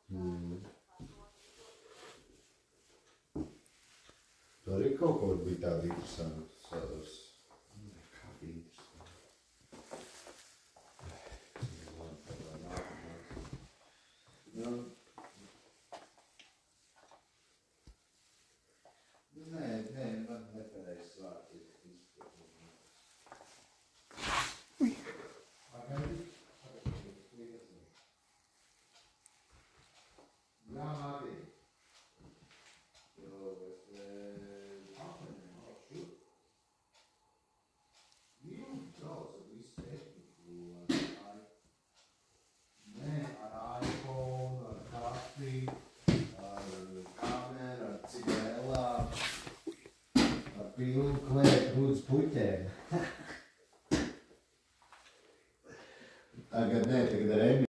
Tur arī kaut ko bija tāda interesanta. Kā bija interesanti? Nē, man nepareiz vārds izskatīt. Jā, Mārī. Pilnu klēt būs puķēm. Tagad nē, tagad ar Emi.